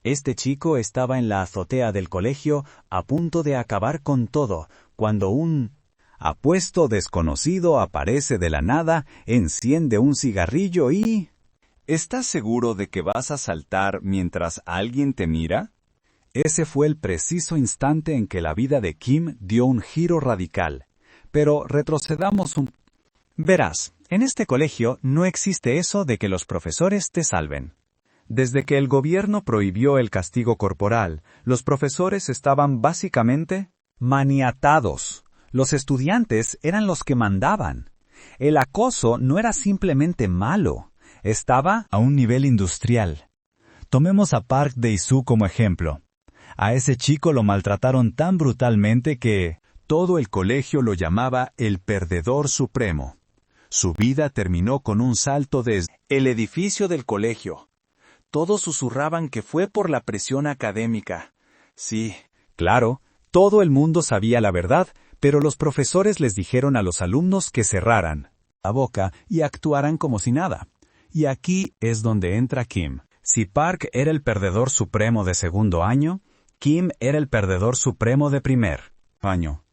Este chico estaba en la azotea del colegio a punto de acabar con todo, cuando un apuesto desconocido aparece de la nada, enciende un cigarrillo y... ¿Estás seguro de que vas a saltar mientras alguien te mira? Ese fue el preciso instante en que la vida de Kim dio un giro radical. Pero retrocedamos un... Verás, en este colegio no existe eso de que los profesores te salven. Desde que el gobierno prohibió el castigo corporal, los profesores estaban básicamente maniatados. Los estudiantes eran los que mandaban. El acoso no era simplemente malo, estaba a un nivel industrial. Tomemos a Park Dae-soo como ejemplo. A ese chico lo maltrataron tan brutalmente que todo el colegio lo llamaba el perdedor supremo. Su vida terminó con un salto desde el edificio del colegio. Todos susurraban que fue por la presión académica. Sí, claro, todo el mundo sabía la verdad, pero los profesores les dijeron a los alumnos que cerraran la boca y actuaran como si nada. Y aquí es donde entra Kim. Si Park era el perdedor supremo de segundo año, Kim era el perdedor supremo de primer año.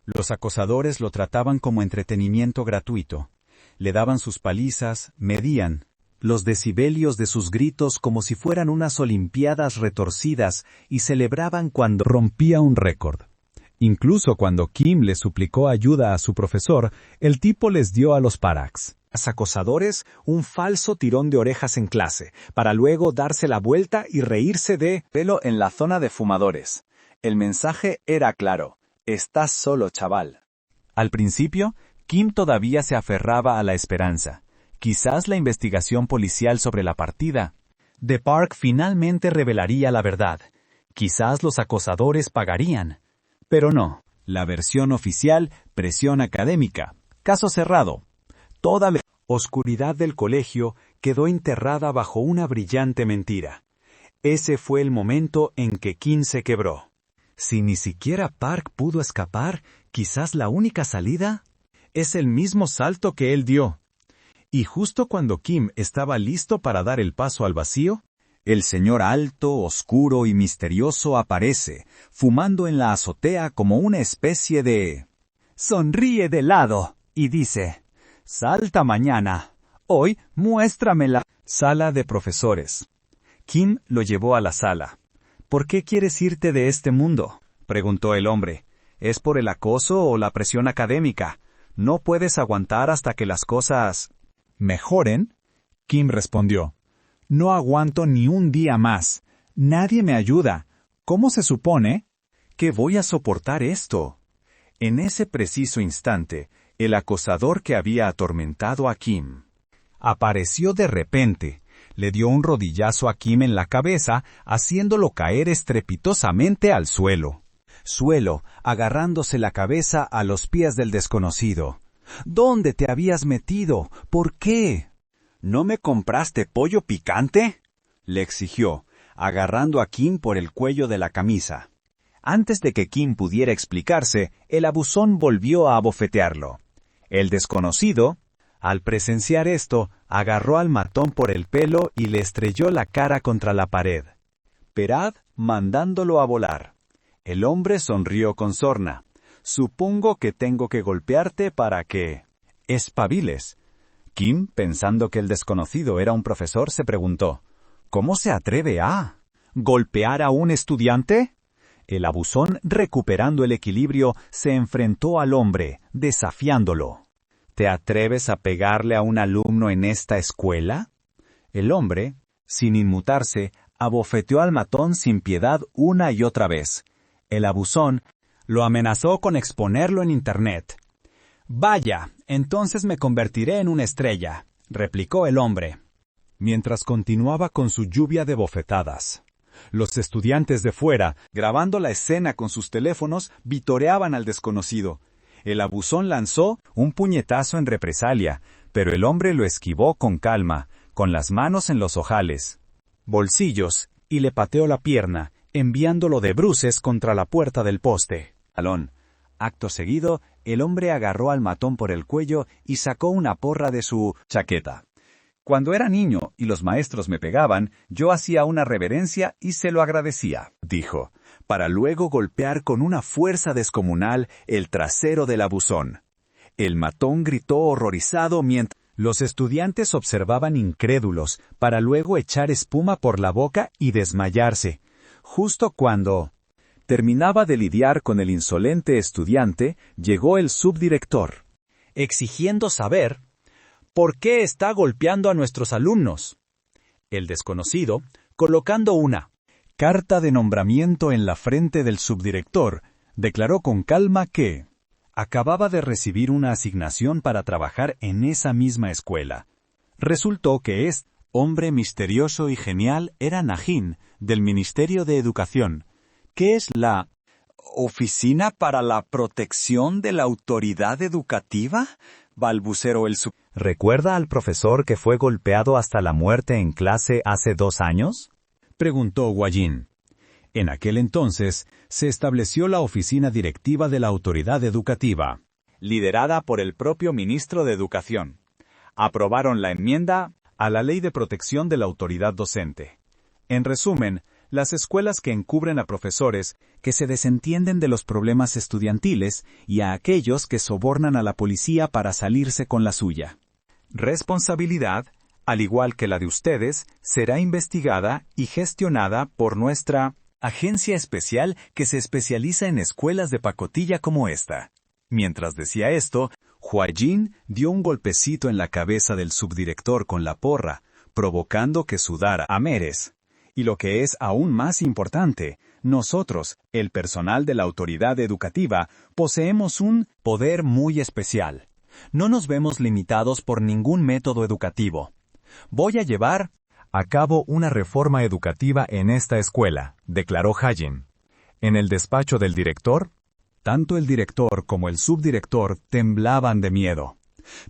Los acosadores lo trataban como entretenimiento gratuito. Le daban sus palizas, medían los decibelios de sus gritos como si fueran unas olimpiadas retorcidas y celebraban cuando rompía un récord. Incluso cuando Kim le suplicó ayuda a su profesor, el tipo les dio a los Parks acosadores un falso tirón de orejas en clase, para luego darse la vuelta y reírse de pelo en la zona de fumadores. El mensaje era claro: estás solo, chaval. Al principio, Kim todavía se aferraba a la esperanza. Quizás la investigación policial sobre la partida de Park finalmente revelaría la verdad. Quizás los acosadores pagarían. Pero no. La versión oficial, presión académica. Caso cerrado. Toda la oscuridad del colegio quedó enterrada bajo una brillante mentira. Ese fue el momento en que Kim se quebró. Si ni siquiera Park pudo escapar, quizás la única salida es el mismo salto que él dio. Y justo cuando Kim estaba listo para dar el paso al vacío, el señor alto, oscuro y misterioso aparece, fumando en la azotea como una especie de... Sonríe de lado y dice: «Salta mañana. Hoy muéstrame la sala de profesores». Kim lo llevó a la sala. «¿Por qué quieres irte de este mundo?», preguntó el hombre. «¿Es por el acoso o la presión académica? ¿No puedes aguantar hasta que las cosas mejoren?». Kim respondió: «No aguanto ni un día más. Nadie me ayuda. ¿Cómo se supone que voy a soportar esto?». En ese preciso instante, el acosador que había atormentado a Kim apareció de repente. Le dio un rodillazo a Kim en la cabeza, haciéndolo caer estrepitosamente al suelo, agarrándose la cabeza a los pies del desconocido. «¿Dónde te habías metido? ¿Por qué?». «¿No me compraste pollo picante?», le exigió, agarrando a Kim por el cuello de la camisa. Antes de que Kim pudiera explicarse, el abusón volvió a abofetearlo. El desconocido, al presenciar esto, agarró al matón por el pelo y le estrelló la cara contra la pared, Perad mandándolo a volar. El hombre sonrió con sorna. «Supongo que tengo que golpearte para que espabiles». Kim, pensando que el desconocido era un profesor, se preguntó: «¿Cómo se atreve a golpear a un estudiante?». El abusón, recuperando el equilibrio, se enfrentó al hombre, desafiándolo. «¿Te atreves a pegarle a un alumno en esta escuela?». El hombre, sin inmutarse, abofeteó al matón sin piedad una y otra vez. El abusón lo amenazó con exponerlo en Internet. «Vaya, entonces me convertiré en una estrella», replicó el hombre, mientras continuaba con su lluvia de bofetadas. Los estudiantes de fuera, grabando la escena con sus teléfonos, vitoreaban al desconocido. El abusón lanzó un puñetazo en represalia, pero el hombre lo esquivó con calma, con las manos en los ojales, bolsillos, y le pateó la pierna, enviándolo de bruces contra la puerta del poste. Acto seguido, el hombre agarró al matón por el cuello y sacó una porra de su chaqueta. Cuando era niño y los maestros me pegaban, yo hacía una reverencia y se lo agradecía, dijo, para luego golpear con una fuerza descomunal el trasero del abusón. El matón gritó horrorizado mientras los estudiantes observaban incrédulos, para luego echar espuma por la boca y desmayarse. Justo cuando terminaba de lidiar con el insolente estudiante, llegó el subdirector, exigiendo saber ¿por qué está golpeando a nuestros alumnos? El desconocido, colocando una carta de nombramiento en la frente del subdirector, declaró con calma que acababa de recibir una asignación para trabajar en esa misma escuela. Resultó que este hombre misterioso y genial era Najin, del Ministerio de Educación, que es la ¿Oficina para la Protección de la Autoridad Educativa? Balbuceó el ¿Recuerda al profesor que fue golpeado hasta la muerte en clase hace 2 años? Preguntó Huayin. En aquel entonces, se estableció la Oficina Directiva de la Autoridad Educativa, liderada por el propio ministro de Educación. Aprobaron la enmienda a la Ley de Protección de la Autoridad Docente. En resumen, las escuelas que encubren a profesores que se desentienden de los problemas estudiantiles y a aquellos que sobornan a la policía para salirse con la suya. Responsabilidad, al igual que la de ustedes, será investigada y gestionada por nuestra agencia especial que se especializa en escuelas de pacotilla como esta. Mientras decía esto, Huayin dio un golpecito en la cabeza del subdirector con la porra, provocando que sudara a mares. Y lo que es aún más importante, nosotros, el personal de la autoridad educativa, poseemos un poder muy especial. No nos vemos limitados por ningún método educativo. Voy a llevar a cabo una reforma educativa en esta escuela, declaró Huayin. En el despacho del director, tanto el director como el subdirector temblaban de miedo.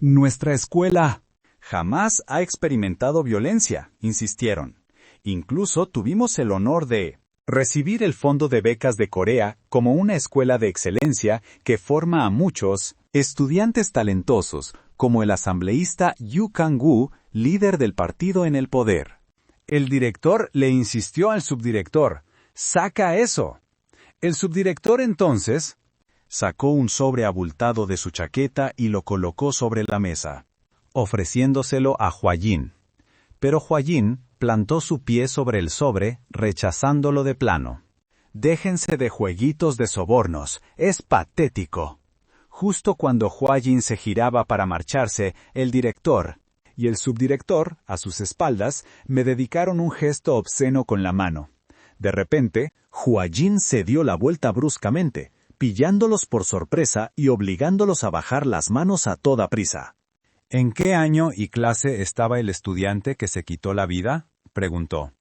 Nuestra escuela jamás ha experimentado violencia, insistieron. Incluso tuvimos el honor de recibir el Fondo de Becas de Corea como una escuela de excelencia que forma a muchos estudiantes talentosos, como el asambleísta Yu Kang-woo, líder del partido en el poder. El director le insistió al subdirector, «¡Saca eso!». El subdirector entonces sacó un sobre abultado de su chaqueta y lo colocó sobre la mesa, ofreciéndoselo a Huayin. Pero Huayin plantó su pie sobre el sobre, rechazándolo de plano. «Déjense de jueguitos de sobornos, es patético». Justo cuando Huayin se giraba para marcharse, el director y el subdirector, a sus espaldas, me dedicaron un gesto obsceno con la mano. De repente, Huayin se dio la vuelta bruscamente, pillándolos por sorpresa y obligándolos a bajar las manos a toda prisa. «¿En qué año y clase estaba el estudiante que se quitó la vida?», preguntó.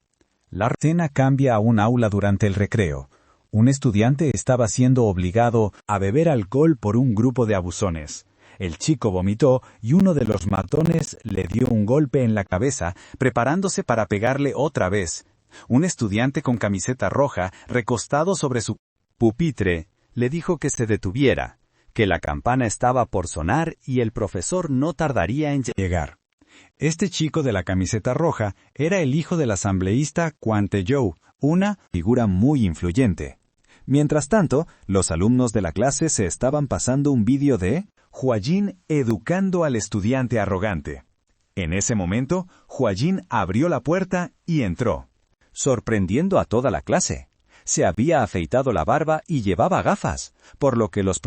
La escena cambia a un aula durante el recreo. Un estudiante estaba siendo obligado a beber alcohol por un grupo de abusones. El chico vomitó y uno de los matones le dio un golpe en la cabeza, preparándose para pegarle otra vez. Un estudiante con camiseta roja, recostado sobre su pupitre, le dijo que se detuviera, que la campana estaba por sonar y el profesor no tardaría en llegar. Este chico de la camiseta roja era el hijo del asambleísta Kwon Tae-joo, una figura muy influyente. Mientras tanto, los alumnos de la clase se estaban pasando un vídeo de Huayin educando al estudiante arrogante. En ese momento, Huayin abrió la puerta y entró, sorprendiendo a toda la clase. Se había afeitado la barba y llevaba gafas, por lo que los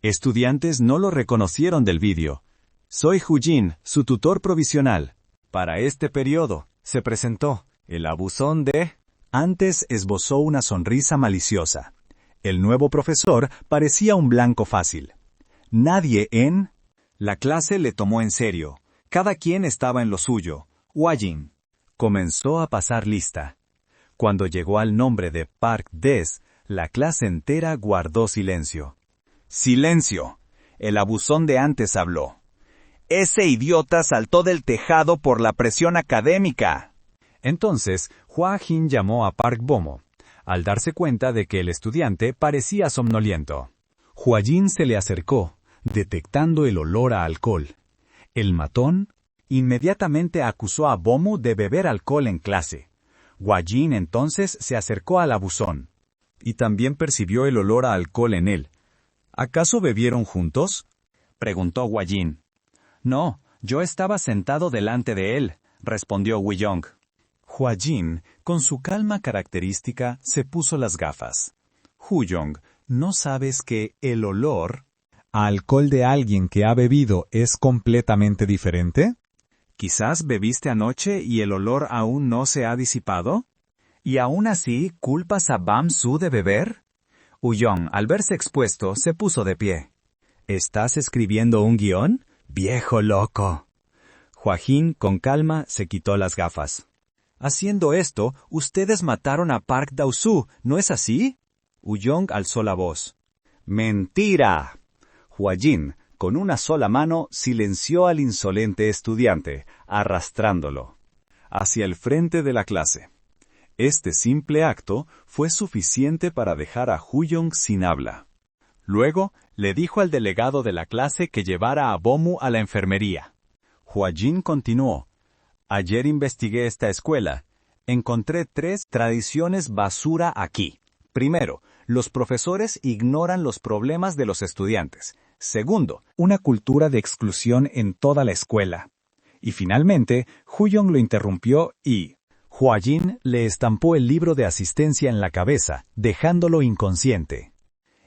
estudiantes no lo reconocieron del vídeo. «Soy Huayin, su tutor provisional. Para este periodo», se presentó, el abusón de... Antes esbozó una sonrisa maliciosa. El nuevo profesor parecía un blanco fácil. Nadie en la clase le tomó en serio. Cada quien estaba en lo suyo. Huayin comenzó a pasar lista. Cuando llegó al nombre de Park Des, la clase entera guardó silencio. «¡Silencio!», el abusón de antes habló. «Ese idiota saltó del tejado por la presión académica». Entonces, Huayin llamó a Park Bomo, al darse cuenta de que el estudiante parecía somnoliento. Huayin se le acercó, detectando el olor a alcohol. El matón Inmediatamente acusó a Bomu de beber alcohol en clase. Hwa-jin entonces se acercó al buzón. Y también percibió el olor a alcohol en él. ¿Acaso bebieron juntos? Preguntó Hwa-jin. No, yo estaba sentado delante de él, respondió Wi-yong. Hwa-jin, con su calma característica, se puso las gafas. Hu-yong, ¿no sabes que el olor a alcohol de alguien que ha bebido es completamente diferente? ¿Quizás bebiste anoche y el olor aún no se ha disipado? ¿Y aún así culpas a Bam-su de beber? Hu-yong, al verse expuesto, se puso de pie. ¿Estás escribiendo un guión? ¡Viejo loco! Hwa-jin, con calma, se quitó las gafas. Haciendo esto, ustedes mataron a Park Dao-su, ¿no es así? Hu-yong alzó la voz. ¡Mentira! Hwa-jin, con una sola mano, silenció al insolente estudiante, arrastrándolo hacia el frente de la clase. Este simple acto fue suficiente para dejar a Hu-yong sin habla. Luego, le dijo al delegado de la clase que llevara a Bomu a la enfermería. Hwa-jin continuó. Ayer investigué esta escuela. Encontré 3 tradiciones basura aquí. Primero, los profesores ignoran los problemas de los estudiantes. Segundo, una cultura de exclusión en toda la escuela. Y finalmente, Hu-yong lo interrumpió y Hwa-jin le estampó el libro de asistencia en la cabeza, dejándolo inconsciente.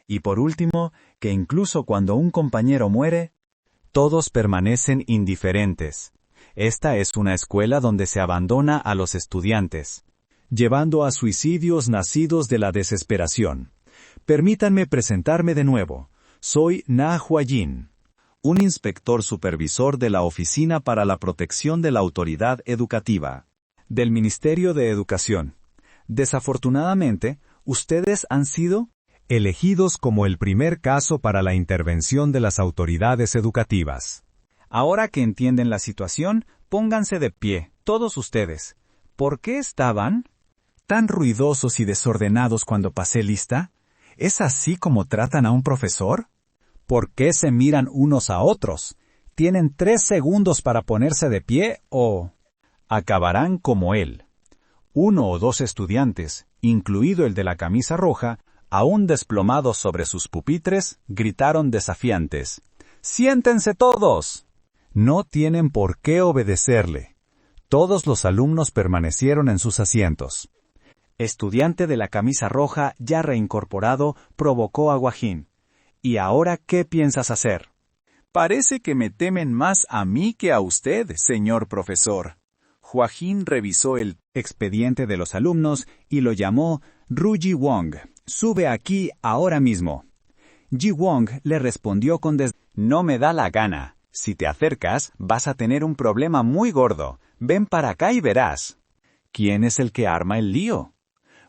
Y por último, que incluso cuando un compañero muere, todos permanecen indiferentes. Esta es una escuela donde se abandona a los estudiantes, llevando a suicidios nacidos de la desesperación. Permítanme presentarme de nuevo. Soy Na Hwa-jin, un inspector supervisor de la Oficina para la Protección de la Autoridad Educativa, del Ministerio de Educación. Desafortunadamente, ustedes han sido elegidos como el primer caso para la intervención de las autoridades educativas. Ahora que entienden la situación, pónganse de pie, todos ustedes. ¿Por qué estaban tan ruidosos y desordenados cuando pasé lista? ¿Es así como tratan a un profesor? ¿Por qué se miran unos a otros? ¿Tienen 3 segundos para ponerse de pie o acabarán como él? 1 o 2 estudiantes, incluido el de la camisa roja, aún desplomados sobre sus pupitres, gritaron desafiantes. ¡Siéntense todos! No tienen por qué obedecerle. Todos los alumnos permanecieron en sus asientos. Estudiante de la camisa roja, ya reincorporado, provocó a Hwa-jin. ¿Y ahora qué piensas hacer? Parece que me temen más a mí que a usted, señor profesor. Hwa-jin revisó el expediente de los alumnos y lo llamó Ru-ji-wong. Sube aquí ahora mismo. Ji-wong le respondió con No me da la gana. Si te acercas, vas a tener un problema muy gordo. Ven para acá y verás. ¿Quién es el que arma el lío?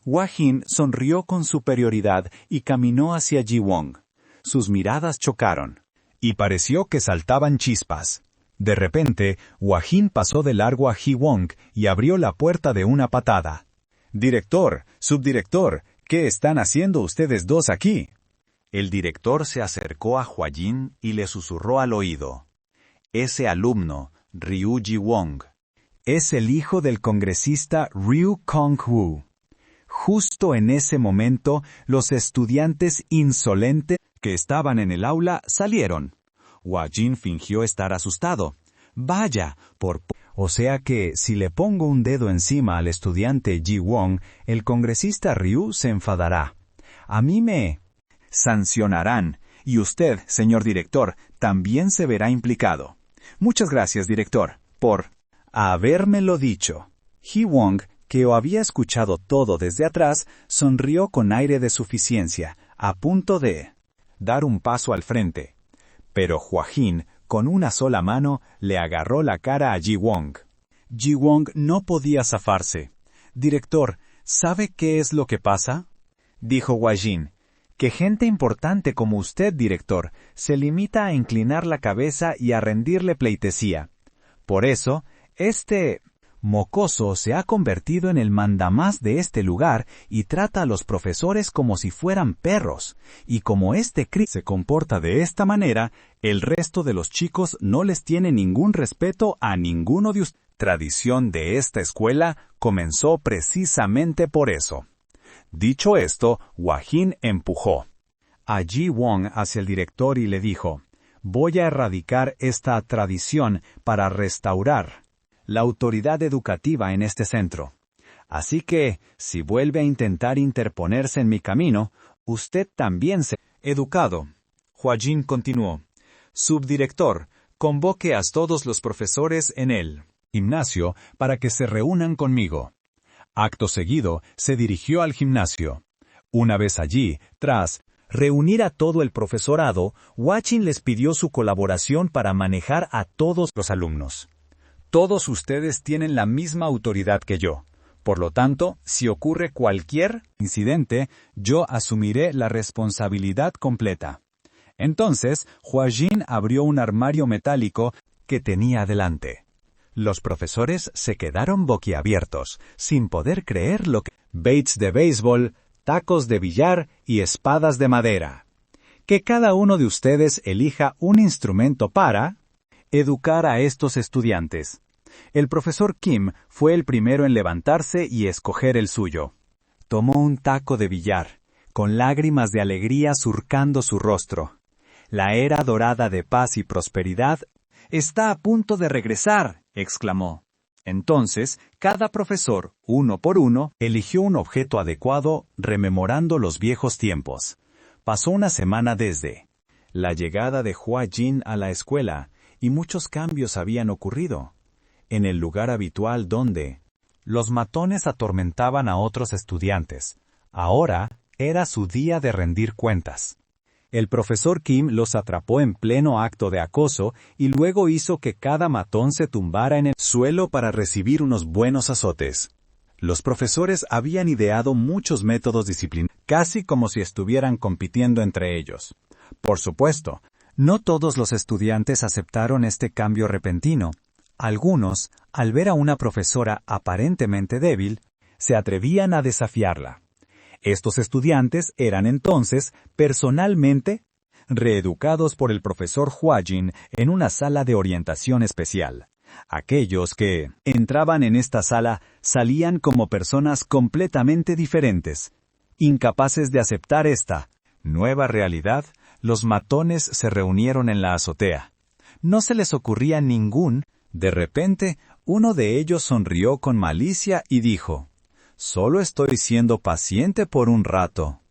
Hwa-jin sonrió con superioridad y caminó hacia Ji-wong. Sus miradas chocaron, y pareció que saltaban chispas. De repente, Hwa-jin pasó de largo a Ji-wong y abrió la puerta de una patada. «Director, subdirector, ¿qué están haciendo ustedes dos aquí?» El director se acercó a Hwa-jin y le susurró al oído. «Ese alumno, Ryu Ji-wong, es el hijo del congresista Ryu Kong-woo». Justo en ese momento, los estudiantes insolentes que estaban en el aula salieron. Hwa-jin fingió estar asustado. «Vaya, o sea que, si le pongo un dedo encima al estudiante Ji-wong, el congresista Ryu se enfadará. A mí me sancionarán, y usted, señor director, también se verá implicado. Muchas gracias, director, por habérmelo dicho». Ji-wong, que había escuchado todo desde atrás, sonrió con aire de suficiencia, a punto de dar un paso al frente. Pero Hwa-jin, con una sola mano, le agarró la cara a Ji-wong. Ji-wong no podía zafarse. «Director, ¿sabe qué es lo que pasa?», dijo Hwa-jin. «Que gente importante como usted, director, se limita a inclinar la cabeza y a rendirle pleitesía. Por eso, Mocoso se ha convertido en el mandamás de este lugar y trata a los profesores como si fueran perros, y como se comporta de esta manera, el resto de los chicos no les tiene ningún respeto a ninguno de ustedes. Tradición de esta escuela comenzó precisamente por eso. Dicho esto, Hua-Hin empujó a Ji-Won hacia el director y le dijo: voy a erradicar esta tradición para restaurar la autoridad educativa en este centro. Así que, si vuelve a intentar interponerse en mi camino, usted también se... Educado. Hua-Hin continuó: subdirector, convoque a todos los profesores en el gimnasio para que se reúnan conmigo. Acto seguido, se dirigió al gimnasio. Una vez allí, tras reunir a todo el profesorado, Hua-Hin les pidió su colaboración para manejar a todos los alumnos. Todos ustedes tienen la misma autoridad que yo. Por lo tanto, si ocurre cualquier incidente, yo asumiré la responsabilidad completa. Entonces, Hua-Hin abrió un armario metálico que tenía delante. Los profesores se quedaron boquiabiertos, sin poder creer lo que... bates de béisbol, tacos de billar y espadas de madera. Que cada uno de ustedes elija un instrumento para educar a estos estudiantes. El profesor Kim fue el primero en levantarse y escoger el suyo. Tomó un taco de billar, con lágrimas de alegría surcando su rostro. La era dorada de paz y prosperidad está a punto de regresar, exclamó. Entonces, cada profesor, uno por uno, eligió un objeto adecuado, rememorando los viejos tiempos. Pasó una semana desde la llegada de Hua-Hin a la escuela, y muchos cambios habían ocurrido. En el lugar habitual donde los matones atormentaban a otros estudiantes, ahora era su día de rendir cuentas. El profesor Kim los atrapó en pleno acto de acoso y luego hizo que cada matón se tumbara en el suelo para recibir unos buenos azotes. Los profesores habían ideado muchos métodos disciplinarios, casi como si estuvieran compitiendo entre ellos. Por supuesto, no todos los estudiantes aceptaron este cambio repentino. Algunos, al ver a una profesora aparentemente débil, se atrevían a desafiarla. Estos estudiantes eran entonces, personalmente, reeducados por el profesor Hua-Hin en una sala de orientación especial. Aquellos que entraban en esta sala salían como personas completamente diferentes. Incapaces de aceptar esta nueva realidad, los matones se reunieron en la azotea. No se les ocurría ningún... De repente, uno de ellos sonrió con malicia y dijo: «Solo estoy siendo paciente por un rato.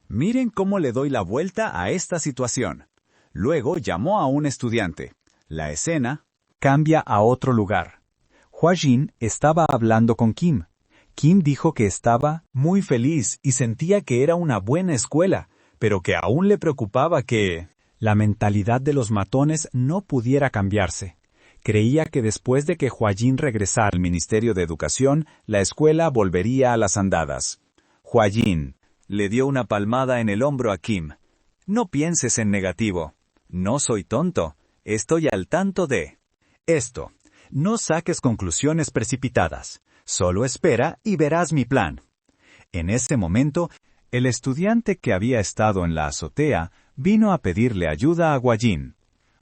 Miren cómo le doy la vuelta a esta situación». Luego llamó a un estudiante. La escena cambia a otro lugar. Hua-Hin estaba hablando con Kim. Kim dijo que estaba muy feliz y sentía que era una buena escuela, pero que aún le preocupaba que la mentalidad de los matones no pudiera cambiarse. Creía que después de que Hua-Hin regresara al Ministerio de Educación, la escuela volvería a las andadas. Hua-Hin le dio una palmada en el hombro a Kim. «No pienses en negativo. No soy tonto. Estoy al tanto de esto. No saques conclusiones precipitadas. Solo espera y verás mi plan». En ese momento, el estudiante que había estado en la azotea vino a pedirle ayuda a Hua-Hin.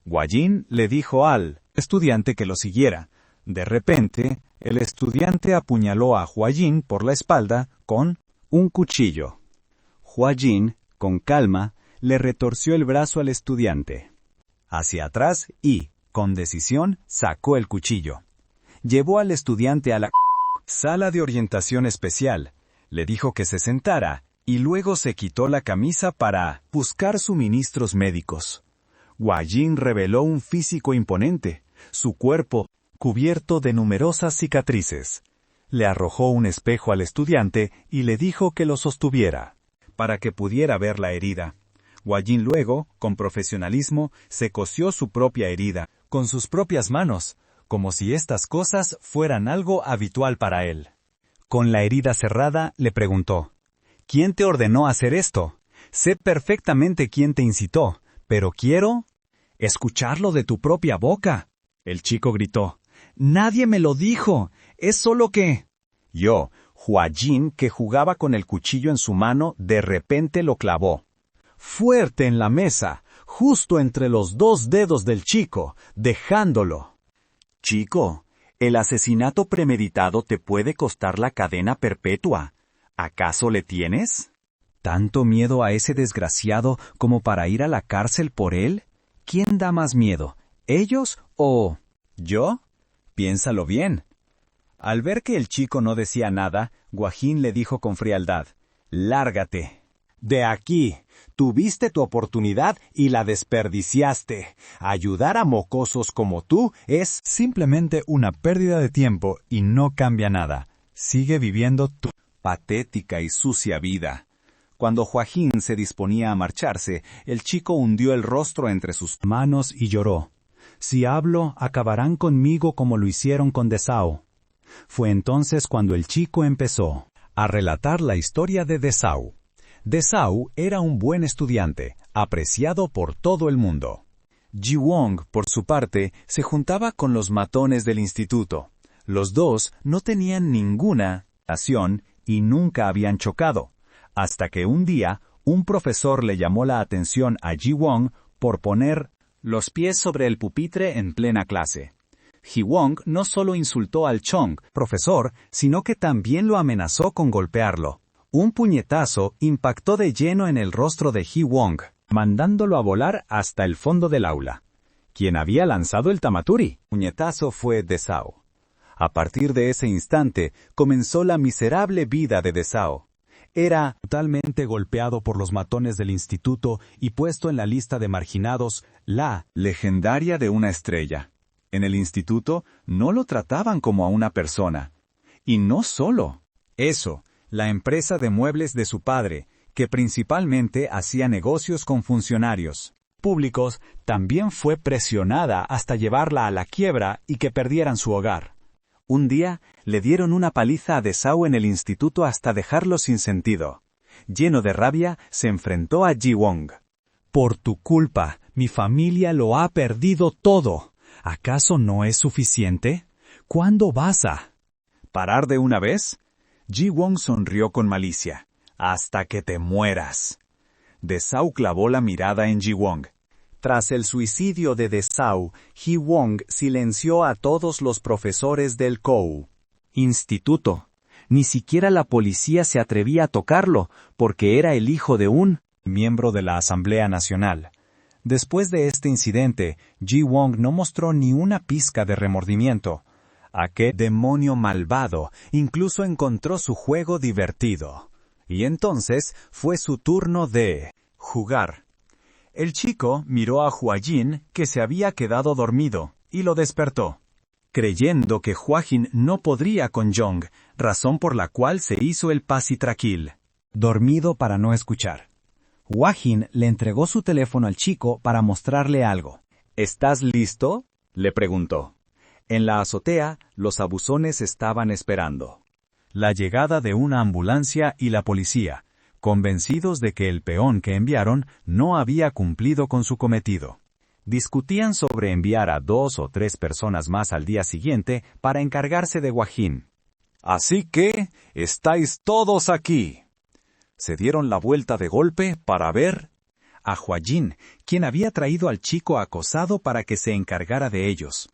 Hua-Hin le dijo al estudiante que lo siguiera. De repente, el estudiante apuñaló a Hua-Hin por la espalda con un cuchillo. Hua-Hin, con calma, le retorció el brazo al estudiante hacia atrás y, con decisión, sacó el cuchillo. Llevó al estudiante a la sala de orientación especial, le dijo que se sentara y luego se quitó la camisa para buscar suministros médicos. Hua-Hin reveló un físico imponente, su cuerpo cubierto de numerosas cicatrices. Le arrojó un espejo al estudiante y le dijo que lo sostuviera, para que pudiera ver la herida. Hua-Hin luego, con profesionalismo, se cosió su propia herida, con sus propias manos, como si estas cosas fueran algo habitual para él. Con la herida cerrada, le preguntó: «¿Quién te ordenó hacer esto? Sé perfectamente quién te incitó, pero quiero escucharlo de tu propia boca». El chico gritó: Nadie me lo dijo. Es solo que... Yo, Hua Jin, que jugaba con el cuchillo en su mano, de repente lo clavó. Fuerte en la mesa, justo entre los 2 dedos del chico, dejándolo. Chico, el asesinato premeditado te puede costar la cadena perpetua. ¿Acaso le tienes? ¿Tanto miedo a ese desgraciado como para ir a la cárcel por él? ¿Quién da más miedo, ellos o... ¿Yo? Piénsalo bien. Al ver que el chico no decía nada, Guajín le dijo con frialdad: «Lárgate. De aquí. Tuviste tu oportunidad y la desperdiciaste. Ayudar a mocosos como tú es simplemente una pérdida de tiempo y no cambia nada. Sigue viviendo tu patética y sucia vida». Cuando Joaquín se disponía a marcharse, el chico hundió el rostro entre sus manos y lloró. Si hablo, acabarán conmigo como lo hicieron con Dessau. Fue entonces cuando el chico empezó a relatar la historia de Dessau. Dessau era un buen estudiante, apreciado por todo el mundo. Ji Wong, por su parte, se juntaba con los matones del instituto. Los dos no tenían ninguna relación y nunca habían chocado, hasta que un día un profesor le llamó la atención a Ji Wong por poner los pies sobre el pupitre en plena clase. Ji Wong no solo insultó al Chong, profesor, sino que también lo amenazó con golpearlo. Un puñetazo impactó de lleno en el rostro de Ji Wong, mandándolo a volar hasta el fondo del aula. ¿Quién había lanzado el tamaturi? El puñetazo fue Dessau. A partir de ese instante, comenzó la miserable vida de Dessau. Era totalmente golpeado por los matones del instituto y puesto en la lista de marginados, la legendaria de una estrella. En el instituto no lo trataban como a una persona. Y no solo eso, la empresa de muebles de su padre, que principalmente hacía negocios con funcionarios públicos, también fue presionada hasta llevarla a la quiebra y que perdieran su hogar. Un día le dieron una paliza a Dessau en el instituto hasta dejarlo sin sentido. Lleno de rabia, se enfrentó a Ji Wong. Por tu culpa, mi familia lo ha perdido todo. ¿Acaso no es suficiente? ¿Cuándo vas a parar de una vez? Ji Wong sonrió con malicia. Hasta que te mueras. Dessau clavó la mirada en Ji Wong. Tras el suicidio de Dessau, Ji Wong silenció a todos los profesores del Kou Instituto. Ni siquiera la policía se atrevía a tocarlo, porque era el hijo de un miembro de la Asamblea Nacional. Después de este incidente, Ji Wong no mostró ni una pizca de remordimiento. Aquel demonio malvado incluso encontró su juego divertido. Y entonces fue su turno de jugar. El chico miró a Hua Jin, que se había quedado dormido, y lo despertó, creyendo que Hua Jin no podría con Jong, razón por la cual se hizo el pasitraquil, dormido para no escuchar. Hua Jin le entregó su teléfono al chico para mostrarle algo. ¿Estás listo?, le preguntó. En la azotea, los abusones estaban esperando la llegada de una ambulancia y la policía, convencidos de que el peón que enviaron no había cumplido con su cometido. Discutían sobre enviar a 2 o 3 personas más al día siguiente para encargarse de Guajín. «Así que, estáis todos aquí». Se dieron la vuelta de golpe para ver a Huayin, quien había traído al chico acosado para que se encargara de ellos.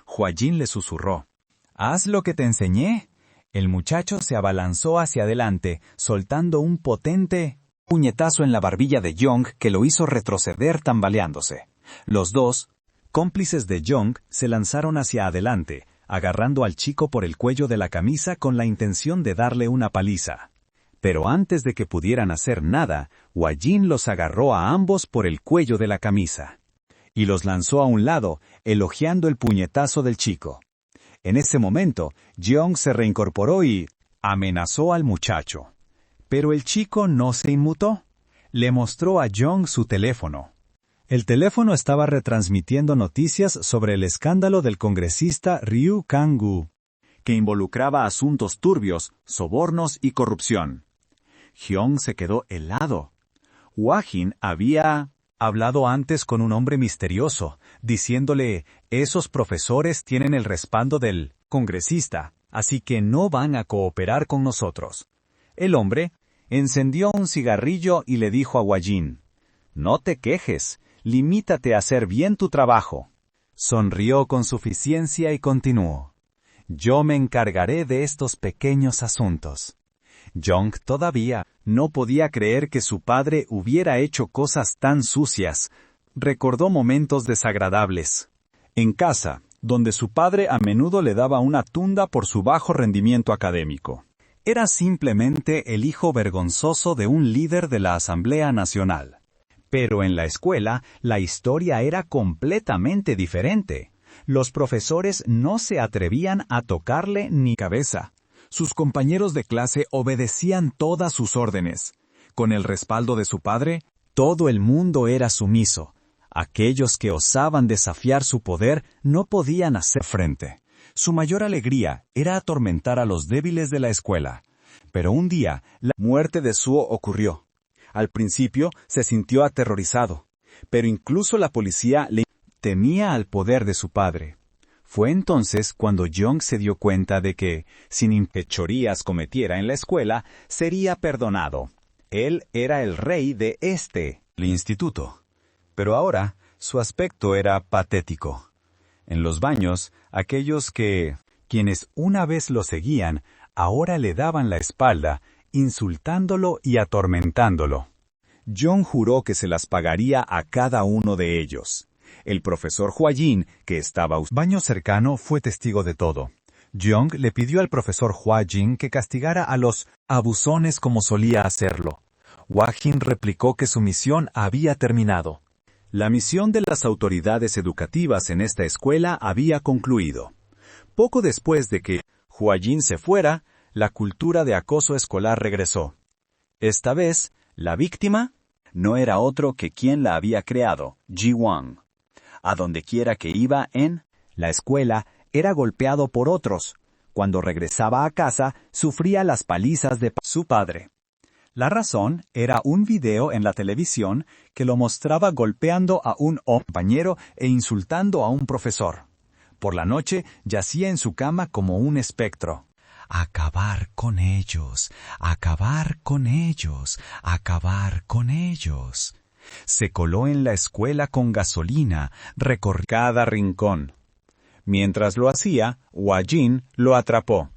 Huayin le susurró: «¿Haz lo que te enseñé?». El muchacho se abalanzó hacia adelante, soltando un potente puñetazo en la barbilla de Jong que lo hizo retroceder tambaleándose. Los dos, cómplices de Jong, se lanzaron hacia adelante, agarrando al chico por el cuello de la camisa con la intención de darle una paliza. Pero antes de que pudieran hacer nada, Huayin los agarró a ambos por el cuello de la camisa y los lanzó a un lado, elogiando el puñetazo del chico. En ese momento, Jeong se reincorporó y amenazó al muchacho. Pero el chico no se inmutó. Le mostró a Jeong su teléfono. El teléfono estaba retransmitiendo noticias sobre el escándalo del congresista Ryu Kang-gu, que involucraba asuntos turbios, sobornos y corrupción. Jeong se quedó helado. Hua Jin había hablado antes con un hombre misterioso, diciéndole, esos profesores tienen el respaldo del congresista, así que no van a cooperar con nosotros. El hombre encendió un cigarrillo y le dijo a Hua-Jin, no te quejes, limítate a hacer bien tu trabajo. Sonrió con suficiencia y continuó, yo me encargaré de estos pequeños asuntos. Jong todavía no podía creer que su padre hubiera hecho cosas tan sucias. Recordó momentos desagradables. En casa, donde su padre a menudo le daba una tunda por su bajo rendimiento académico. Era simplemente el hijo vergonzoso de un líder de la Asamblea Nacional. Pero en la escuela, la historia era completamente diferente. Los profesores no se atrevían a tocarle ni cabeza. Sus compañeros de clase obedecían todas sus órdenes. Con el respaldo de su padre, todo el mundo era sumiso. Aquellos que osaban desafiar su poder no podían hacer frente. Su mayor alegría era atormentar a los débiles de la escuela. Pero un día, la muerte de Suo ocurrió. Al principio se sintió aterrorizado, pero incluso la policía le temía al poder de su padre. Fue entonces cuando Jong se dio cuenta de que, sin fechorías cometiera en la escuela, sería perdonado. Él era el rey de el instituto. Pero ahora, su aspecto era patético. En los baños, quienes una vez lo seguían, ahora le daban la espalda, insultándolo y atormentándolo. Jong juró que se las pagaría a cada uno de ellos. El profesor Hua-Jin, que estaba en baño cercano, fue testigo de todo. Jong le pidió al profesor Hua-Jin que castigara a los abusones como solía hacerlo. Hua-Jin replicó que su misión había terminado. La misión de las autoridades educativas en esta escuela había concluido. Poco después de que Hua-Jin se fuera, la cultura de acoso escolar regresó. Esta vez, la víctima no era otro que quien la había creado, Ji-Won. A donde quiera que iba en la escuela, era golpeado por otros. Cuando regresaba a casa, sufría las palizas de su padre. La razón era un video en la televisión que lo mostraba golpeando a un compañero e insultando a un profesor. Por la noche, yacía en su cama como un espectro. Acabar con ellos, acabar con ellos, acabar con ellos. Se coló en la escuela con gasolina, recorrió cada rincón. Mientras lo hacía, Hua-Jin lo atrapó.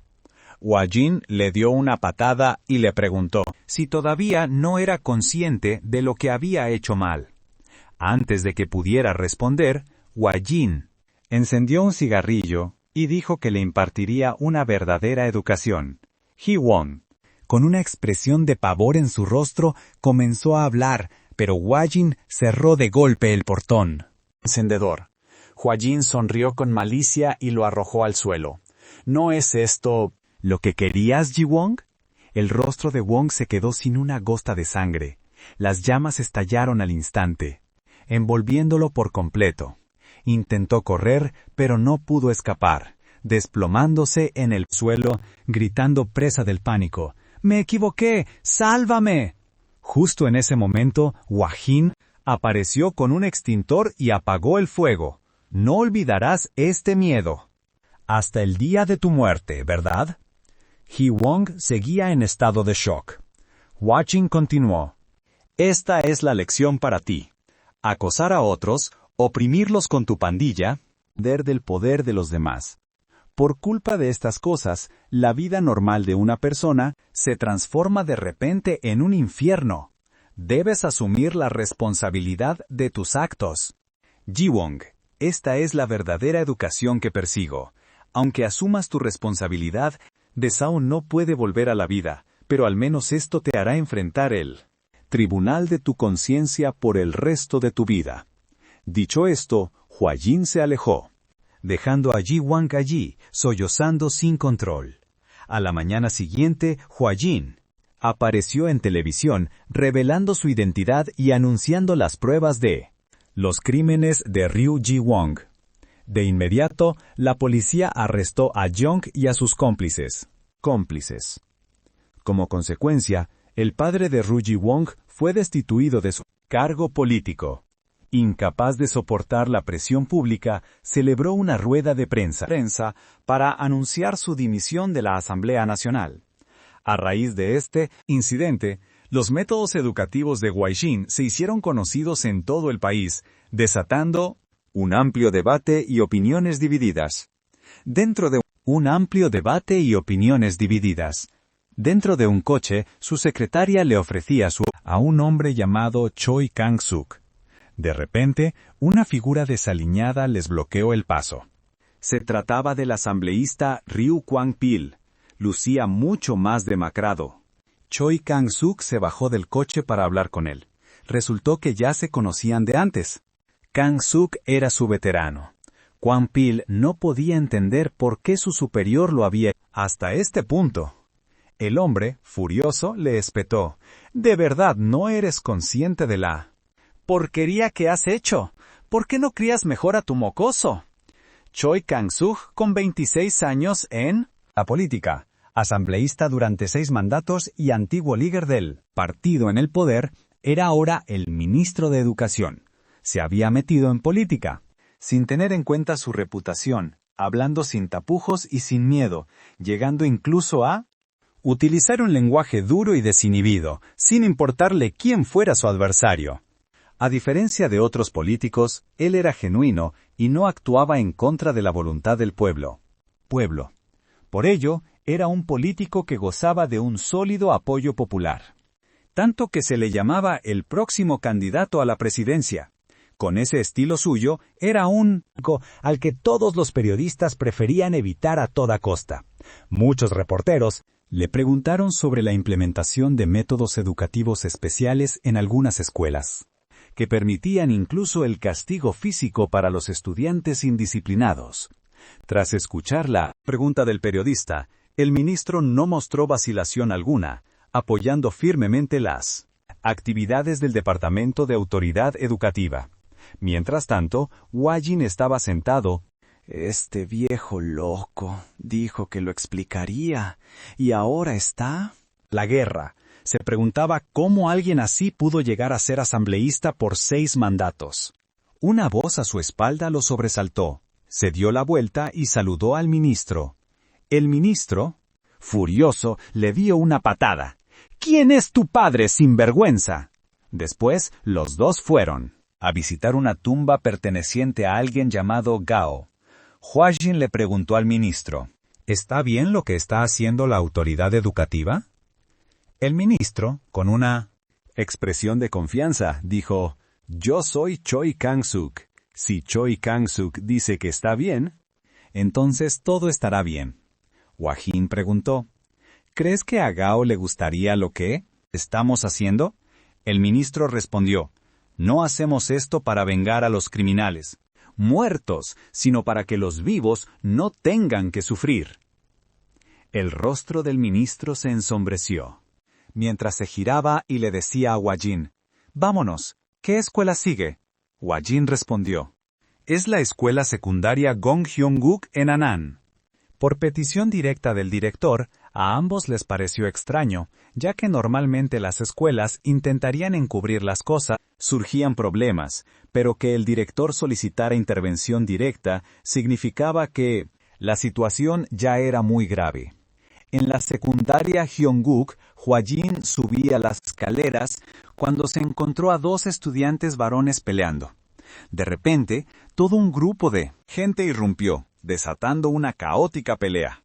Hua-Jin le dio una patada y le preguntó si todavía no era consciente de lo que había hecho mal. Antes de que pudiera responder, Hua-Jin encendió un cigarrillo y dijo que le impartiría una verdadera educación. Ji-Won, con una expresión de pavor en su rostro, comenzó a hablar, pero Hua-Jin cerró de golpe el portón. Encendedor. Hua-Jin sonrió con malicia y lo arrojó al suelo. ¿No es esto lo que querías, Ji-Won? El rostro de Wong se quedó sin una gota de sangre. Las llamas estallaron al instante, envolviéndolo por completo. Intentó correr, pero no pudo escapar, desplomándose en el suelo, gritando presa del pánico. ¡Me equivoqué! ¡Sálvame! Justo en ese momento, Hua-Jin apareció con un extintor y apagó el fuego. No olvidarás este miedo hasta el día de tu muerte, ¿verdad? Ji-Won seguía en estado de shock. Hua-Jin continuó. Esta es la lección para ti. Acosar a otros, oprimirlos con tu pandilla, del poder de los demás. Por culpa de estas cosas, la vida normal de una persona se transforma de repente en un infierno. Debes asumir la responsabilidad de tus actos. Ji-Won, esta es la verdadera educación que persigo. Aunque asumas tu responsabilidad, Desao no puede volver a la vida, pero al menos esto te hará enfrentar el tribunal de tu conciencia por el resto de tu vida. Dicho esto, Hua-Jin se alejó, dejando a Ji-Won allí, sollozando sin control. A la mañana siguiente, Hua-Jin apareció en televisión, revelando su identidad y anunciando las pruebas de los crímenes de Ryu Ji-Won. De inmediato, la policía arrestó a Jong y a sus cómplices. Como consecuencia, el padre de Ryu Ji-Won fue destituido de su cargo político. Incapaz de soportar la presión pública, celebró una rueda de prensa para anunciar su dimisión de la Asamblea Nacional. A raíz de este incidente, los métodos educativos de Huaijin se hicieron conocidos en todo el país, desatando un amplio debate y opiniones divididas. Dentro de un coche, su secretaria le ofrecía a un hombre llamado Choi Kang-suk. De repente, una figura desaliñada les bloqueó el paso. Se trataba del asambleísta Ryu Kwang-pil. Lucía mucho más demacrado. Choi Kang-suk se bajó del coche para hablar con él. Resultó que ya se conocían de antes. Kang-suk era su veterano. Kwang-pil no podía entender por qué su superior lo había hasta este punto. El hombre, furioso, le espetó. «¿De verdad no eres consciente de la porquería que has hecho? ¿Por qué no crías mejor a tu mocoso?» Choi Kang-suk, con 26 años en la política, asambleísta durante 6 mandatos y antiguo líder del partido en el poder, era ahora el ministro de Educación. Se había metido en política, sin tener en cuenta su reputación, hablando sin tapujos y sin miedo, llegando incluso a utilizar un lenguaje duro y desinhibido, sin importarle quién fuera su adversario. A diferencia de otros políticos, él era genuino y no actuaba en contra de la voluntad del pueblo. Por ello, era un político que gozaba de un sólido apoyo popular. Tanto que se le llamaba el próximo candidato a la presidencia. Con ese estilo suyo, era un al que todos los periodistas preferían evitar a toda costa. Muchos reporteros le preguntaron sobre la implementación de métodos educativos especiales en algunas escuelas, que permitían incluso el castigo físico para los estudiantes indisciplinados. Tras escuchar la pregunta del periodista, el ministro no mostró vacilación alguna, apoyando firmemente las actividades del Departamento de Autoridad Educativa. Mientras tanto, Huaijin estaba sentado. «Este viejo loco dijo que lo explicaría, y ahora está...» La guerra. Se preguntaba cómo alguien así pudo llegar a ser asambleísta por 6 mandatos. Una voz a su espalda lo sobresaltó. Se dio la vuelta y saludó al ministro. El ministro, furioso, le dio una patada. «¿Quién es tu padre, sinvergüenza?» Después, los dos fueron a visitar una tumba perteneciente a alguien llamado Gao. Huaijin le preguntó al ministro, ¿está bien lo que está haciendo la autoridad educativa? El ministro, con una expresión de confianza, dijo, «Yo soy Choi Kang-suk. Si Choi Kang-suk dice que está bien, entonces todo estará bien». Huaijin preguntó, «¿Crees que a Gao le gustaría lo que estamos haciendo?» El ministro respondió, «No hacemos esto para vengar a los criminales muertos, sino para que los vivos no tengan que sufrir». El rostro del ministro se ensombreció, mientras se giraba y le decía a Huaijin, «Vámonos, ¿qué escuela sigue?» Huaijin respondió, «Es la escuela secundaria Gonghyungguk en Annan». Por petición directa del director, a ambos les pareció extraño, ya que normalmente las escuelas intentarían encubrir las cosas, surgían problemas, pero que el director solicitara intervención directa significaba que la situación ya era muy grave. En la secundaria Gyeongguk, Huaijin subía las escaleras cuando se encontró a 2 estudiantes varones peleando. De repente, todo un grupo de gente irrumpió, desatando una caótica pelea.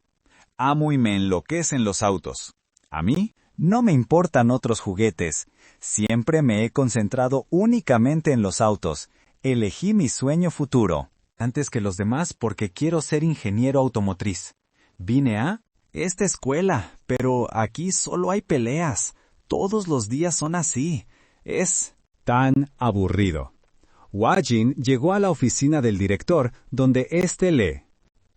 Amo y me enloquecen los autos. A mí no me importan otros juguetes. Siempre me he concentrado únicamente en los autos. Elegí mi sueño futuro, antes que los demás porque quiero ser ingeniero automotriz. Vine a esta escuela, pero aquí solo hay peleas. Todos los días son así. Es tan aburrido. Huaijin llegó a la oficina del director, donde éste le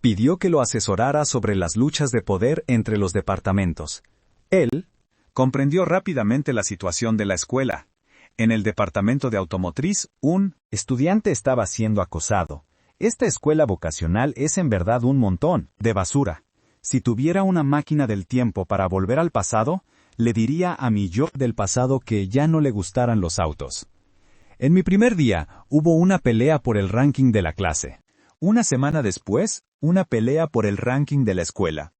pidió que lo asesorara sobre las luchas de poder entre los departamentos. Él comprendió rápidamente la situación de la escuela. En el departamento de automotriz, un estudiante estaba siendo acosado. Esta escuela vocacional es en verdad un montón de basura. Si tuviera una máquina del tiempo para volver al pasado, le diría a mi yo del pasado que ya no le gustaran los autos. En mi primer día, hubo una pelea por el ranking de la clase. Una semana después, una pelea por el ranking de la escuela.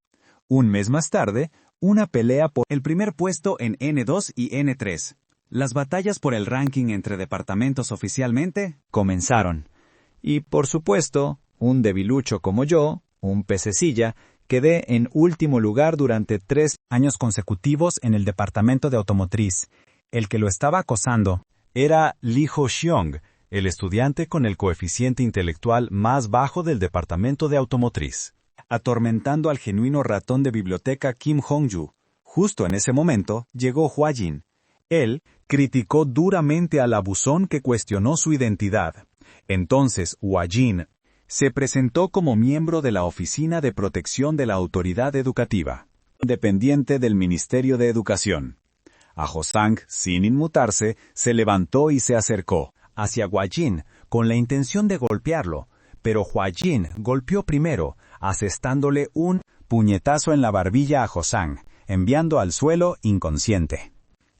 Un mes más tarde, una pelea por el primer puesto en N2 y N3. Las batallas por el ranking entre departamentos oficialmente comenzaron. Y, por supuesto, un debilucho como yo, un pececilla, quedé en último lugar durante 3 años consecutivos en el departamento de automotriz. El que lo estaba acosando era Lee Ho-seong, el estudiante con el coeficiente intelectual más bajo del departamento de automotriz, atormentando al genuino ratón de biblioteca Kim Hong-ju. Justo en ese momento llegó Hwa Jin. Él criticó duramente al abusón que cuestionó su identidad. Entonces Hwa Jin se presentó como miembro de la Oficina de Protección de la Autoridad Educativa, dependiente del Ministerio de Educación. A Ho-sang, sin inmutarse, se levantó y se acercó hacia Hwa Jin con la intención de golpearlo, pero Hwa Jin golpeó primero, asestándole un puñetazo en la barbilla a Ho-sang, enviando al suelo inconsciente.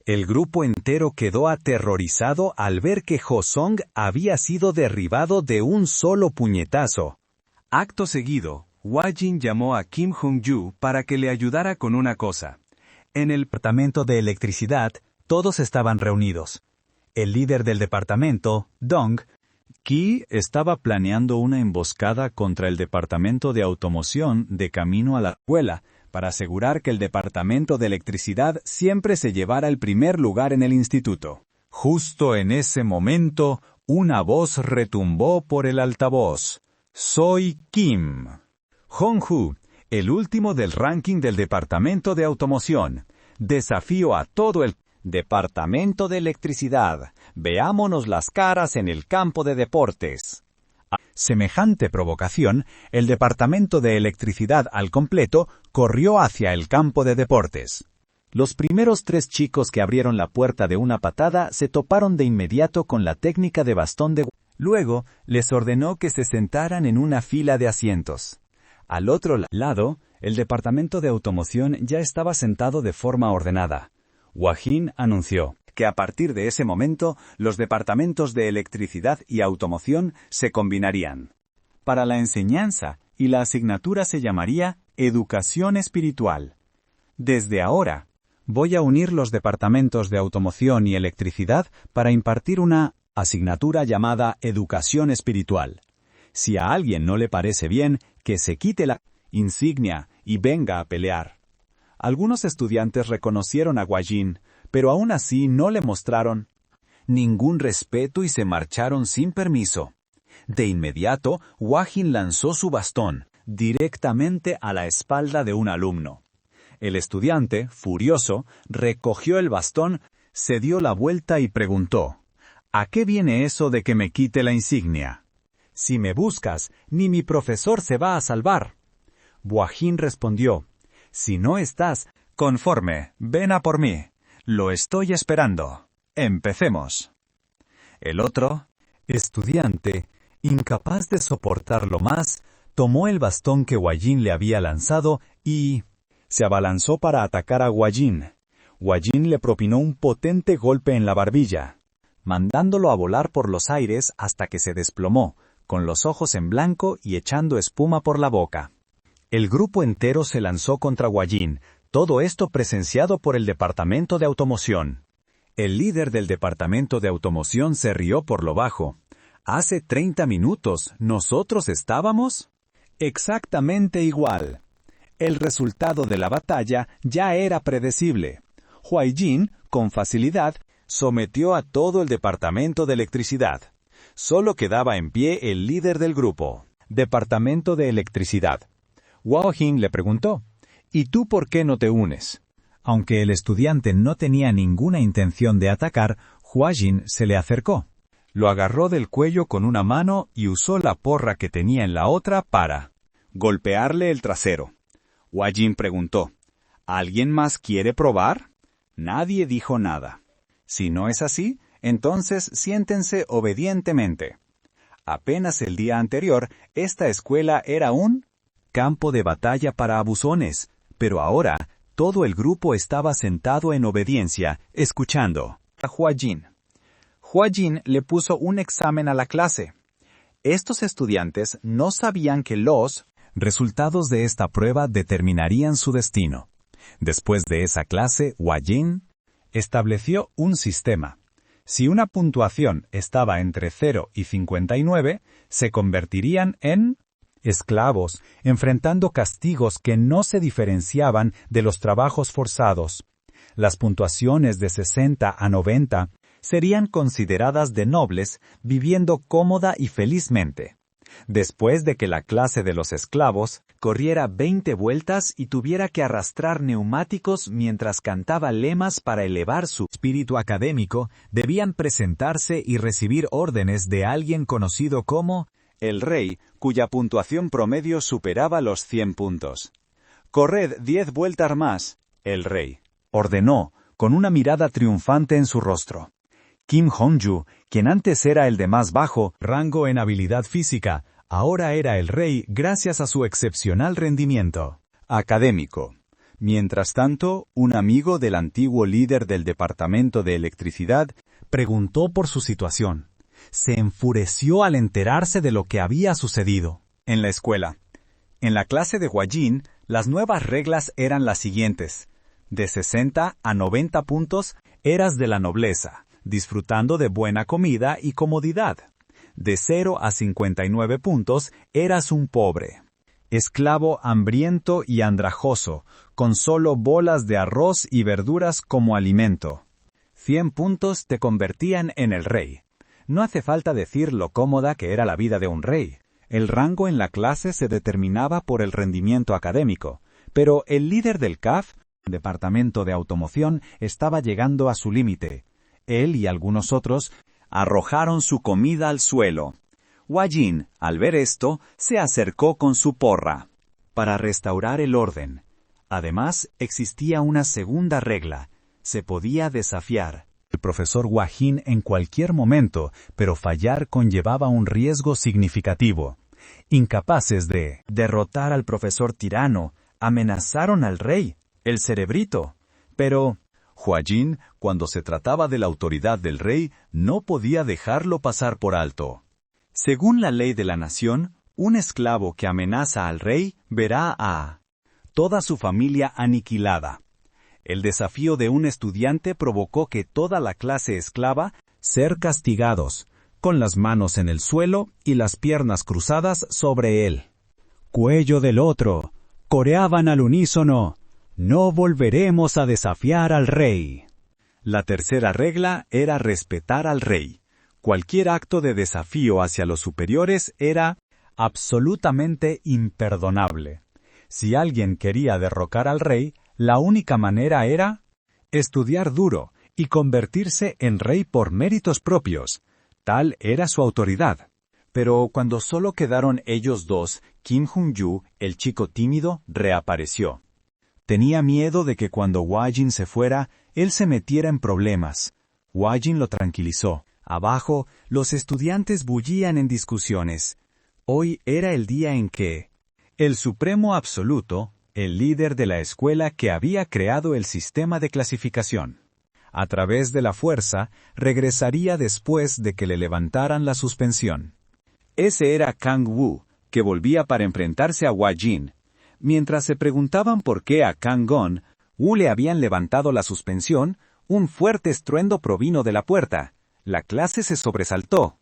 El grupo entero quedó aterrorizado al ver que Ho-sung había sido derribado de un solo puñetazo. Acto seguido, Hwa Jin llamó a Kim Hong-ju para que le ayudara con una cosa. En el departamento de electricidad, todos estaban reunidos. El líder del departamento, Dong Ki, estaba planeando una emboscada contra el departamento de automoción de camino a la escuela, para asegurar que el departamento de electricidad siempre se llevara el primer lugar en el instituto. Justo en ese momento, una voz retumbó por el altavoz. «Soy Kim. Hong-ju, el último del ranking del departamento de automoción. Desafío a todo el departamento de electricidad. Veámonos las caras en el campo de deportes». A semejante provocación, el departamento de electricidad al completo corrió hacia el campo de deportes. Los primeros 3 chicos que abrieron la puerta de una patada se toparon de inmediato con la técnica de bastón de... Luego, les ordenó que se sentaran en una fila de asientos. Al otro lado, el departamento de automoción ya estaba sentado de forma ordenada. Hwa Jin anunció que a partir de ese momento, los departamentos de electricidad y automoción se combinarían. Para la enseñanza, y la asignatura se llamaría Educación Espiritual. Desde ahora, voy a unir los departamentos de automoción y electricidad para impartir una asignatura llamada Educación Espiritual. Si a alguien no le parece bien, que se quite la insignia y venga a pelear. Algunos estudiantes reconocieron a Hwa Jin, pero aún así no le mostraron ningún respeto y se marcharon sin permiso. De inmediato, Hwa Jin lanzó su bastón directamente a la espalda de un alumno. El estudiante, furioso, recogió el bastón, se dio la vuelta y preguntó: «¿A qué viene eso de que me quite la insignia? Si me buscas, ni mi profesor se va a salvar». Hwa Jin respondió: «Si no estás conforme, ven a por mí. Lo estoy esperando. Empecemos». El otro estudiante, incapaz de soportarlo más, tomó el bastón que Hwa Jin le había lanzado y se abalanzó para atacar a Hwa Jin. Hwa Jin le propinó un potente golpe en la barbilla, mandándolo a volar por los aires hasta que se desplomó, con los ojos en blanco y echando espuma por la boca. El grupo entero se lanzó contra Hwa Jin, todo esto presenciado por el departamento de automoción. El líder del departamento de automoción se rió por lo bajo. «¿Hace 30 minutos nosotros estábamos?» «Exactamente igual». El resultado de la batalla ya era predecible. Hwa Jin, con facilidad, sometió a todo el departamento de electricidad. Solo quedaba en pie el líder del grupo. Departamento de electricidad. Hwa Jin le preguntó: «¿Y tú por qué no te unes?» Aunque el estudiante no tenía ninguna intención de atacar, Hwa Jin se le acercó. Lo agarró del cuello con una mano y usó la porra que tenía en la otra para golpearle el trasero. Hwa Jin preguntó: «¿Alguien más quiere probar?» Nadie dijo nada. Si no es así, entonces siéntense obedientemente. Apenas el día anterior, esta escuela era un campo de batalla para abusones, pero ahora todo el grupo estaba sentado en obediencia, escuchando a Hwa Jin. Hua Jin le puso un examen a la clase. Estos estudiantes no sabían que los resultados de esta prueba determinarían su destino. Después de esa clase, Hua Jin estableció un sistema. Si una puntuación estaba entre 0 y 59, se convertirían en esclavos, enfrentando castigos que no se diferenciaban de los trabajos forzados. Las puntuaciones de 60 a 90 serían consideradas de nobles, viviendo cómoda y felizmente. Después de que la clase de los esclavos corriera 20 vueltas y tuviera que arrastrar neumáticos mientras cantaba lemas para elevar su espíritu académico, debían presentarse y recibir órdenes de alguien conocido como el rey, cuya puntuación promedio superaba los 100 puntos. «Corred 10 vueltas más», el rey ordenó, con una mirada triunfante en su rostro. Kim Hong-ju, quien antes era el de más bajo rango en habilidad física, ahora era el rey gracias a su excepcional rendimiento académico. Mientras tanto, un amigo del antiguo líder del departamento de electricidad preguntó por su situación. Se enfureció al enterarse de lo que había sucedido. En la escuela. En la clase de Hua Jin, las nuevas reglas eran las siguientes. De 60 a 90 puntos eras de la nobleza, disfrutando de buena comida y comodidad. De 0 a 59 puntos eras un pobre, esclavo hambriento y andrajoso, con solo bolas de arroz y verduras como alimento. 100 puntos te convertían en el rey. No hace falta decir lo cómoda que era la vida de un rey. El rango en la clase se determinaba por el rendimiento académico, pero el líder del CAF, departamento de automoción, estaba llegando a su límite. Él y algunos otros arrojaron su comida al suelo. Hua Jin, al ver esto, se acercó con su porra para restaurar el orden. Además, existía una segunda regla. Se podía desafiar el profesor Hua Jin en cualquier momento, pero fallar conllevaba un riesgo significativo. Incapaces de derrotar al profesor tirano, amenazaron al rey, el cerebrito. Pero Hua Jin, cuando se trataba de la autoridad del rey, no podía dejarlo pasar por alto. Según la ley de la nación, un esclavo que amenaza al rey verá a toda su familia aniquilada. El desafío de un estudiante provocó que toda la clase esclava ser castigados, con las manos en el suelo y las piernas cruzadas sobre él. Cuello del otro, coreaban al unísono. No volveremos a desafiar al rey. La tercera regla era respetar al rey. Cualquier acto de desafío hacia los superiores era absolutamente imperdonable. Si alguien quería derrocar al rey, la única manera era estudiar duro y convertirse en rey por méritos propios. Tal era su autoridad. Pero cuando solo quedaron ellos dos, Kim Hong-ju, el chico tímido, reapareció. Tenía miedo de que cuando Hua Jin se fuera, él se metiera en problemas. Hua Jin lo tranquilizó. Abajo, los estudiantes bullían en discusiones. Hoy era el día en que el Supremo Absoluto, el líder de la escuela que había creado el sistema de clasificación, a través de la fuerza, regresaría después de que le levantaran la suspensión. Ese era Kang Wu, que volvía para enfrentarse a Hua Jin. Mientras se preguntaban por qué a Kang Gon, Wu le habían levantado la suspensión, un fuerte estruendo provino de la puerta. La clase se sobresaltó.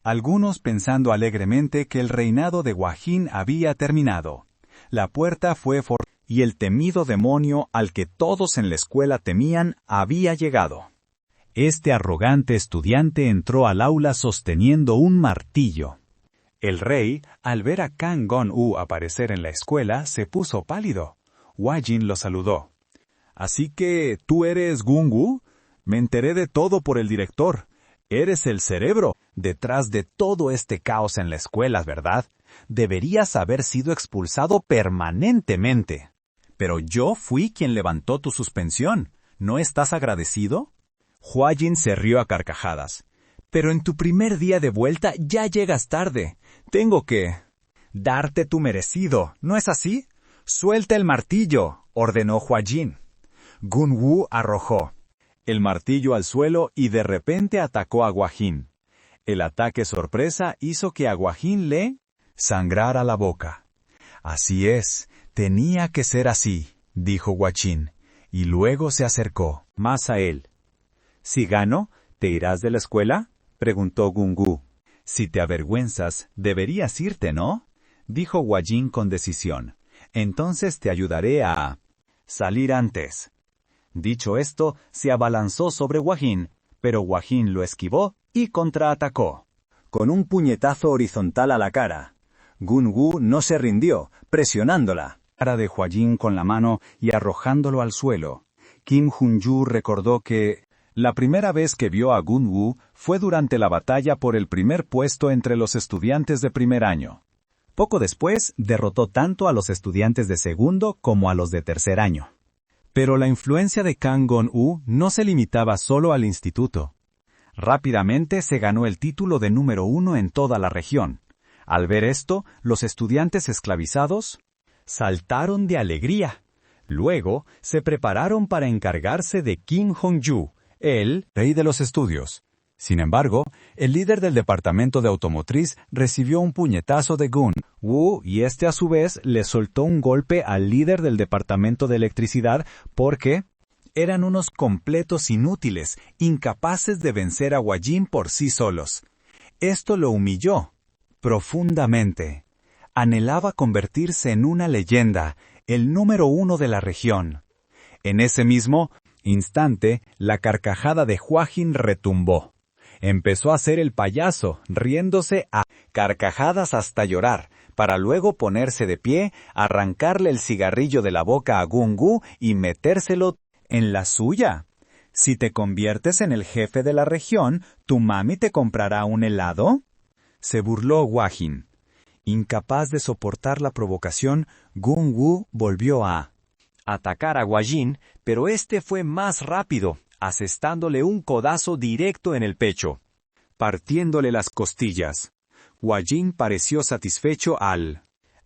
Algunos pensando alegremente que el reinado de Hua Jin había terminado. La puerta fue y el temido demonio al que todos en la escuela temían había llegado. Este arrogante estudiante entró al aula sosteniendo un martillo. El rey, al ver a Kang Gon-u aparecer en la escuela, se puso pálido. Hua Jin lo saludó. «¿Así que tú eres Gung-wu? Me enteré de todo por el director. Eres el cerebro detrás de todo este caos en la escuela, ¿verdad? Deberías haber sido expulsado permanentemente. Pero yo fui quien levantó tu suspensión. ¿No estás agradecido?» Hua Jin se rió a carcajadas. «Pero en tu primer día de vuelta ya llegas tarde. Tengo que darte tu merecido, ¿no es así? Suelta el martillo», ordenó Hua Jin. Gun Wu arrojó el martillo al suelo y de repente atacó a Guajín. El ataque sorpresa hizo que a Guajín le sangrara la boca. «Así es, tenía que ser así», dijo Guachín, y luego se acercó más a él. «Si gano, ¿te irás de la escuela?», preguntó Gungu. «Si te avergüenzas, deberías irte, ¿no?», dijo Guachín con decisión. «Entonces te ayudaré a salir antes». Dicho esto, se abalanzó sobre Guajín, pero Guajín lo esquivó y contraatacó con un puñetazo horizontal a la cara. Gungu no se rindió, presionándola cara de Guajín con la mano y arrojándolo al suelo. Kim Hun-yu recordó que la primera vez que vio a Gungu fue durante la batalla por el primer puesto entre los estudiantes de primer año. Poco después, derrotó tanto a los estudiantes de segundo como a los de tercer año. Pero la influencia de Kang Gon-u no se limitaba solo al instituto. Rápidamente se ganó el título de número 1 en toda la región. Al ver esto, los estudiantes esclavizados saltaron de alegría. Luego, se prepararon para encargarse de Kim Hong-yu, el rey de los estudios. Sin embargo, el líder del departamento de automotriz recibió un puñetazo de Gun-woo y este a su vez le soltó un golpe al líder del departamento de electricidad porque eran unos completos inútiles, incapaces de vencer a Guajín por sí solos. Esto lo humilló profundamente. Anhelaba convertirse en una leyenda, el número 1 de la región. En ese mismo instante, la carcajada de Guajín retumbó. Empezó a hacer el payaso, riéndose a carcajadas hasta llorar, para luego ponerse de pie, arrancarle el cigarrillo de la boca a Gungu y metérselo en la suya. «Si te conviertes en el jefe de la región, ¿tu mami te comprará un helado?», se burló Guajín. Incapaz de soportar la provocación, Gungu volvió a atacar a Guajín, pero este fue más rápido, asestándole un codazo directo en el pecho, partiéndole las costillas. Guajín pareció satisfecho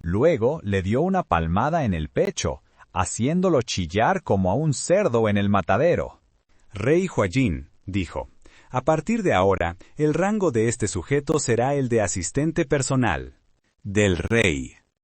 luego le dio una palmada en el pecho, haciéndolo chillar como a un cerdo en el matadero. «Rey Guajín», dijo, «a partir de ahora, el rango de este sujeto será el de asistente personal del rey».